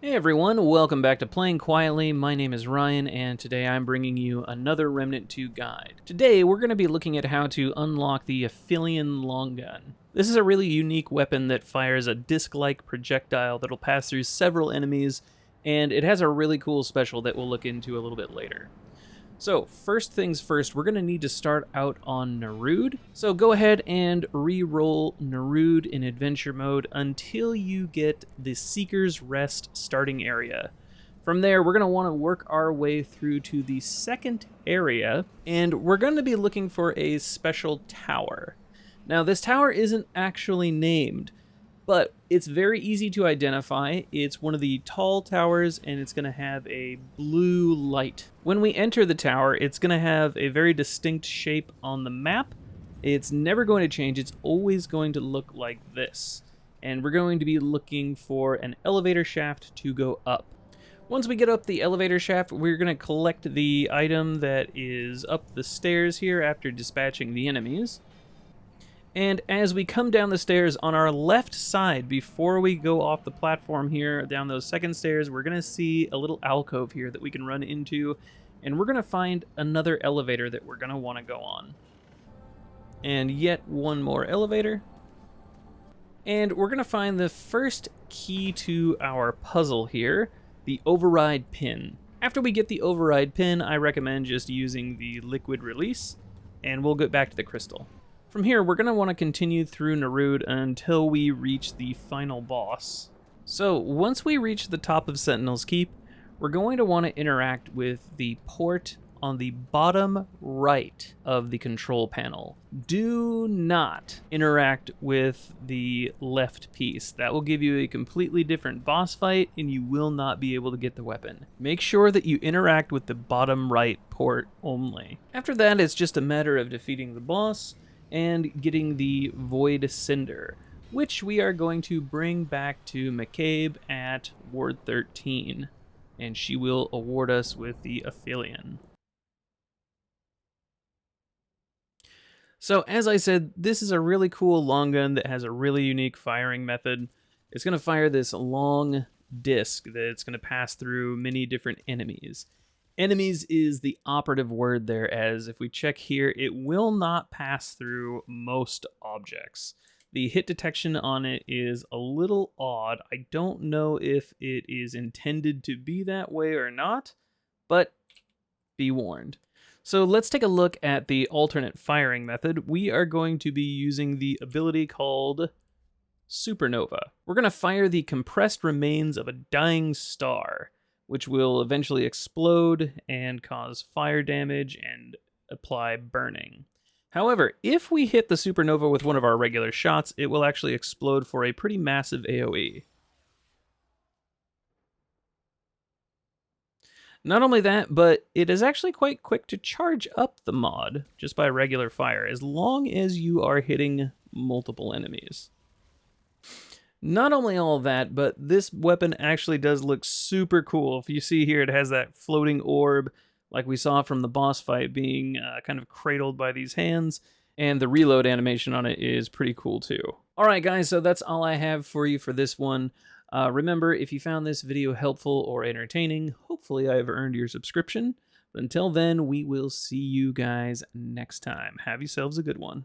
Hey everyone, welcome back to Playing Quietly. My name is Ryan, and today I'm bringing you another Remnant 2 guide. Today we're going to be looking at how to unlock the Aphelion long gun. This is a really unique weapon that fires a disc-like projectile that'll pass through several enemies, and it has a really cool special that we'll look into a little bit later. So, first things first, we're going to need to start out on Narud. So go ahead and re-roll Narud in adventure mode until you get the Seeker's Rest starting area. From there, we're going to want to work our way through to the second area, and we're going to be looking for a special tower. Now, this tower isn't actually named, but it's very easy to identify. It's one of the tall towers, and it's going to have a blue light. When we enter the tower, it's going to have a very distinct shape on the map. It's never going to change. It's always going to look like this. And we're going to be looking for an elevator shaft to go up. Once we get up the elevator shaft, we're going to collect the item that is up the stairs here after dispatching the enemies. And as we come down the stairs on our left side, before we go off the platform here, down those second stairs, we're going to see a little alcove here that we can run into, and we're going to find another elevator that we're going to want to go on. And yet one more elevator. And we're going to find the first key to our puzzle here, the override pin. After we get the override pin, I recommend just using the liquid release, and we'll get back to the crystal. From here, we're going to want to continue through Narud until we reach the final boss. So, once we reach the top of Sentinel's Keep, we're going to want to interact with the port on the bottom right of the control panel. Do not interact with the left piece. That will give you a completely different boss fight, and you will not be able to get the weapon. Make sure that you interact with the bottom right port only. After that, it's just a matter of defeating the boss and getting the Void Cinder, which we are going to bring back to McCabe at Ward 13, and she will award us with the Aphelion. So, as I said, this is a really cool long gun that has a really unique firing method. It's going to fire this long disc that's going to pass through many different enemies. Enemies is the operative word there, as if we check here, it will not pass through most objects. The hit detection on it is a little odd. I don't know if it is intended to be that way or not, but be warned. So let's take a look at the alternate firing method. We are going to be using the ability called Supernova. We're going to fire the compressed remains of a dying star, which will eventually explode and cause fire damage and apply burning. However, if we hit the supernova with one of our regular shots, it will actually explode for a pretty massive AoE. Not only that, but it is actually quite quick to charge up the mod just by regular fire, as long as you are hitting multiple enemies. Not only all of that, but this weapon actually does look super cool. If you see here, it has that floating orb, like we saw from the boss fight, being kind of cradled by these hands, and the reload animation on it is pretty cool too. Alright guys, so that's all I have for you for this one. Remember, if you found this video helpful or entertaining, hopefully I've earned your subscription. But until then, we will see you guys next time. Have yourselves a good one.